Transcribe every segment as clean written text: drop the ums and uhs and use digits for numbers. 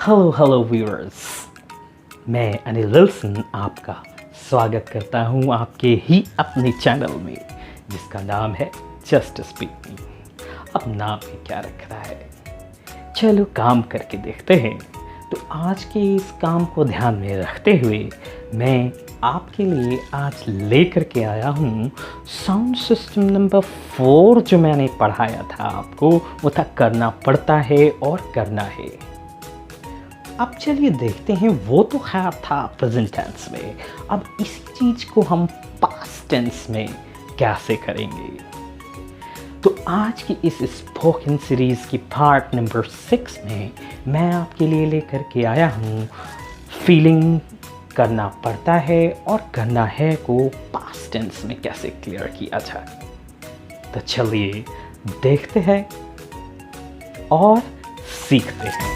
Hello viewers, मैं Anil Wilson आपका स्वागत करता हूं आपके ही अपने चैनल में जिसका नाम है जस्ट स्पीकिंग। अब नाम ही क्या रख रहा है, चलो काम करके देखते हैं। तो आज के इस काम को ध्यान में रखते हुए मैं आपके लिए आज लेकर के आया हूँ साउंड सिस्टम नंबर 4 जो मैंने पढ़ाया था आपको, वो था करना पड़ता है और करना है। अब चलिए देखते हैं, वो तो खैर था प्रेजेंट टेंस में, अब इसी चीज़ को हम पास्ट टेंस में कैसे करेंगे। तो आज की इस स्पोकन सीरीज़ की पार्ट नंबर 6 में मैं आपके लिए लेकर के आया हूँ फीलिंग करना पड़ता है और करना है को पास्ट टेंस में कैसे क्लियर किया जाए। तो चलिए देखते हैं और सीखते हैं।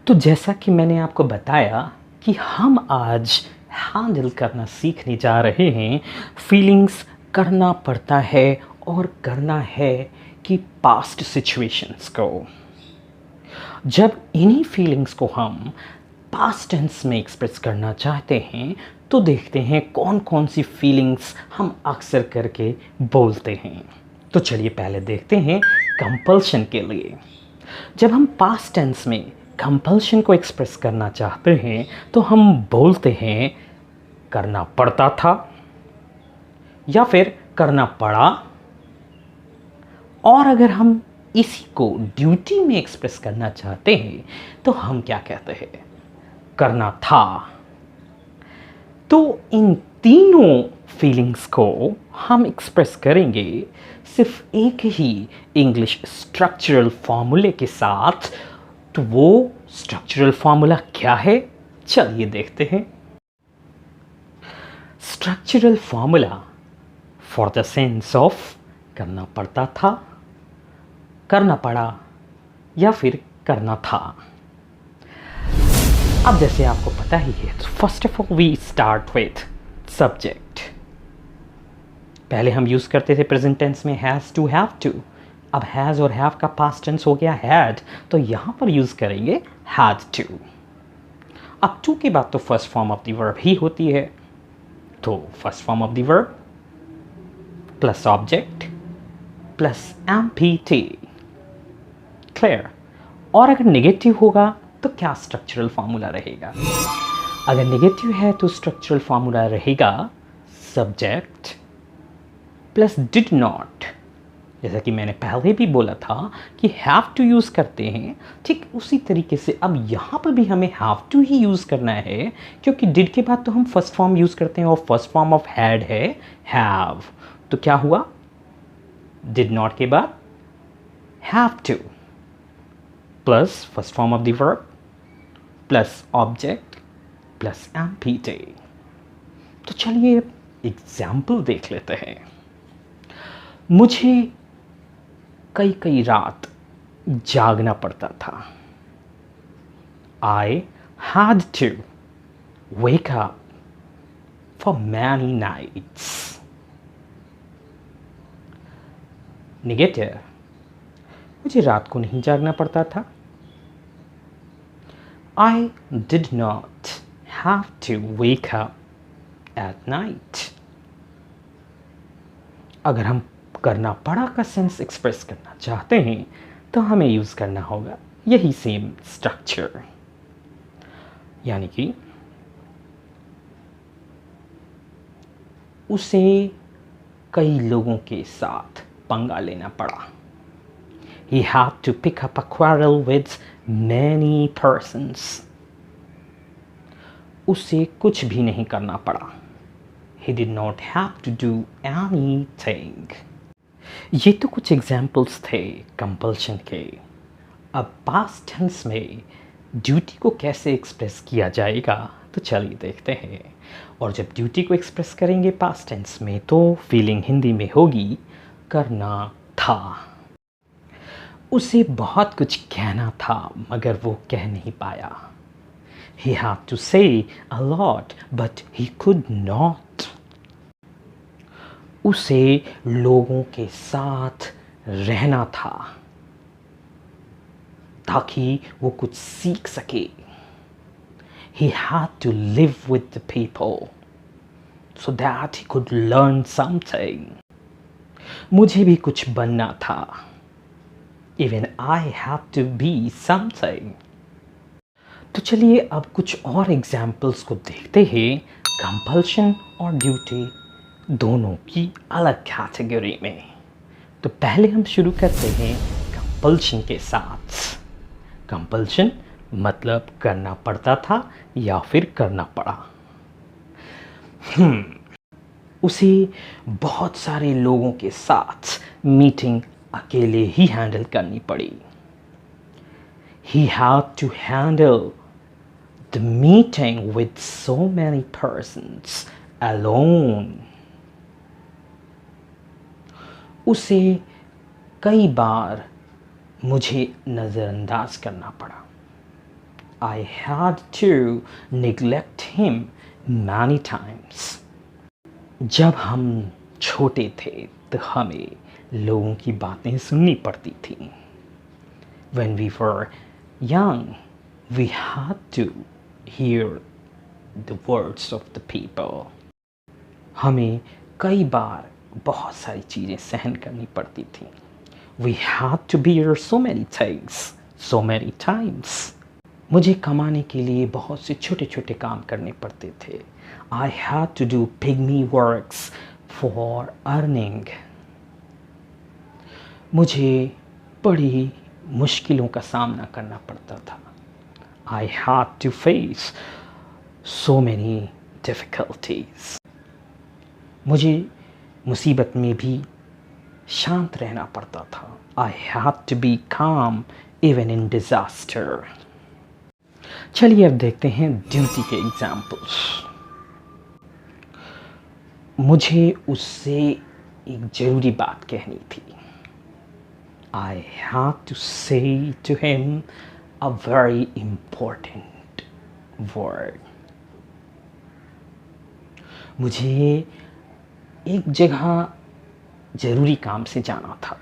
तो जैसा कि मैंने आपको बताया कि हम आज हैंडल करना सीखने जा रहे हैं फीलिंग्स करना पड़ता है और करना है कि पास्ट सिचुएशंस को। जब इन्हीं फीलिंग्स को हम पास्ट टेंस में एक्सप्रेस करना चाहते हैं तो देखते हैं कौन कौन सी फीलिंग्स हम अक्सर करके बोलते हैं। तो चलिए पहले देखते हैं कंपल्शन के लिए। जब हम पास्ट टेंस में कंपल्शन को एक्सप्रेस करना चाहते हैं तो हम बोलते हैं करना पड़ता था या फिर करना पड़ा। और अगर हम इसी को ड्यूटी में एक्सप्रेस करना चाहते हैं तो हम क्या कहते हैं, करना था। तो इन तीनों फीलिंग्स को हम एक्सप्रेस करेंगे सिर्फ एक ही इंग्लिश स्ट्रक्चरल फॉर्मूले के साथ। तो वो स्ट्रक्चरल फॉर्मूला क्या है, चलिए देखते हैं। Structural formula for the sense of करना पड़ता था, करना पड़ा या फिर करना था। अब जैसे आपको पता ही है, तो first of all we start with subject. पहले हम यूज करते थे प्रेजेंट टेंस में हैज़ टू, हैव टू। अब हैज़ और हैव का पास्ट टेंस हो गया हैड, तो यहाँ पर यूज़ करेंगे हैड टू। अब टू के बाद तो first form of the verb ही होती है, तो first form of the verb plus object plus एमपीटी। क्लियर। और अगर नेगेटिव होगा तो क्या स्ट्रक्चरल फॉर्मूला रहेगा? अगर नेगेटिव है तो स्ट्रक्चरल फॉर्मूला रहेगा सब्जेक्ट प्लस डिड नॉट। जैसा कि मैंने पहले भी बोला था कि हैव टू यूज़ करते हैं, ठीक उसी तरीके से अब यहाँ पर भी हमें हैव टू ही यूज़ करना है, क्योंकि डिड के बाद तो हम फर्स्ट फॉर्म यूज़ करते हैं और फर्स्ट फॉर्म ऑफ हैड है हैव। तो क्या हुआ, डिड नॉट के बाद have two plus first form of the verb plus object plus empty. तो चलिए एग्जाम्पल देख लेते हैं। मुझे कई रात जागना पड़ता था। I had to wake up for many nights. Negative, मुझे रात को नहीं जागना पड़ता था। I did not have to wake up at night. अगर हम करना पड़ा का सेंस एक्सप्रेस करना चाहते हैं तो हमें यूज़ करना होगा यही सेम स्ट्रक्चर, यानी कि उसे कई लोगों के साथ पंगा लेना पड़ा। He had to pick up a quarrel with many persons. उसे कुछ भी नहीं करना पड़ा। He did not have to do anything. ये तो कुछ एग्जाम्पल्स थे कंपल्शन के। अब पास्ट टेंस में ड्यूटी को कैसे एक्सप्रेस किया जाएगा, तो चलिए देखते हैं। और जब ड्यूटी को एक्सप्रेस करेंगे पास्ट टेंस में तो फीलिंग हिंदी में होगी करना था। उसे बहुत कुछ कहना था मगर वो कह नहीं पाया। He had to say a lot but he could not. उसे लोगों के साथ रहना था ताकि वो कुछ सीख सके. He had to live with the people so that he could learn something. मुझे भी कुछ बनना था. Even I had to be something. तो चलिए अब कुछ और एग्जाम्पल्स को देखते हैं कंपल्शन और ड्यूटी दोनों की अलग कैटेगरी में. तो पहले हम शुरू करते हैं कंपल्शन के साथ. कंपल्शन मतलब करना पड़ता था या फिर करना पड़ा. उसे बहुत सारे लोगों के साथ मीटिंग अकेले ही हैंडल करनी पड़ी. He had to handle the meeting with so many persons alone. उसे कई बार मुझे नज़रअंदाज करना पड़ा. I had to neglect him many times. जब हम छोटे थे तो हमें लोगों की बातें सुननी पड़ती थी. When we were young, we had to hear the words of the people. हमें कई बार बहुत सारी चीज़ें सहन करनी पड़ती थी. We had to bear so many things, so many times. मुझे कमाने के लिए बहुत से छोटे छोटे काम करने पड़ते थे. I had to do pygmy works for earning. मुझे बड़ी मुश्किलों का सामना करना पड़ता था. I had to face so many difficulties. मुझे मुसीबत में भी शांत रहना पड़ता था. I had to be calm even in disaster. चलिए अब देखते हैं ड्यूटी के एग्जाम्पल्स. मुझे उससे एक ज़रूरी बात कहनी थी. I had to say to him a very important word. मुझे एक जगह ज़रूरी काम से जाना था.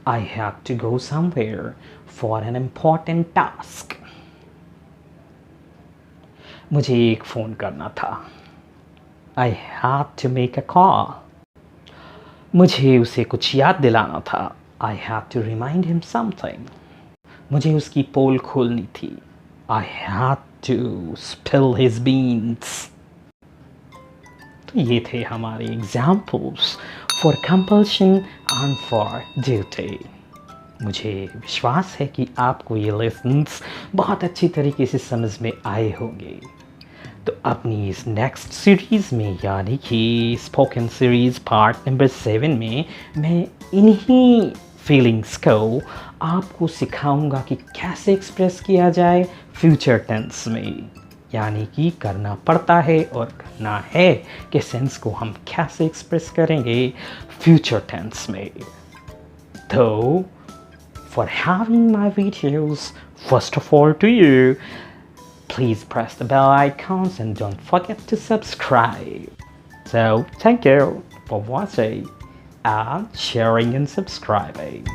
I had to go somewhere for an important task. मुझे एक फ़ोन करना था. I had to make a call. मुझे उसे कुछ याद दिलाना था. I had to remind him something. मुझे उसकी पोल खोलनी थी. I had to spill his beans. तो ये थे हमारे examples for compulsion and for duty. मुझे विश्वास है कि आपको ये लेसन्स बहुत अच्छी तरीके से समझ में आए होंगे. तो अपनी इस नेक्स्ट सीरीज़ में यानी कि स्पोकन सीरीज़ पार्ट नंबर 7 में मैं इन्हीं फीलिंग्स को आपको सिखाऊंगा कि कैसे एक्सप्रेस किया जाए फ्यूचर टेंस में. यानी कि करना पड़ता है और करना है के सेंस को हम कैसे एक्सप्रेस करेंगे फ्यूचर टेंस में. तो for having my videos, first of all to you, please press the bell icons and don't forget to subscribe. So thank you for watching and sharing and subscribing.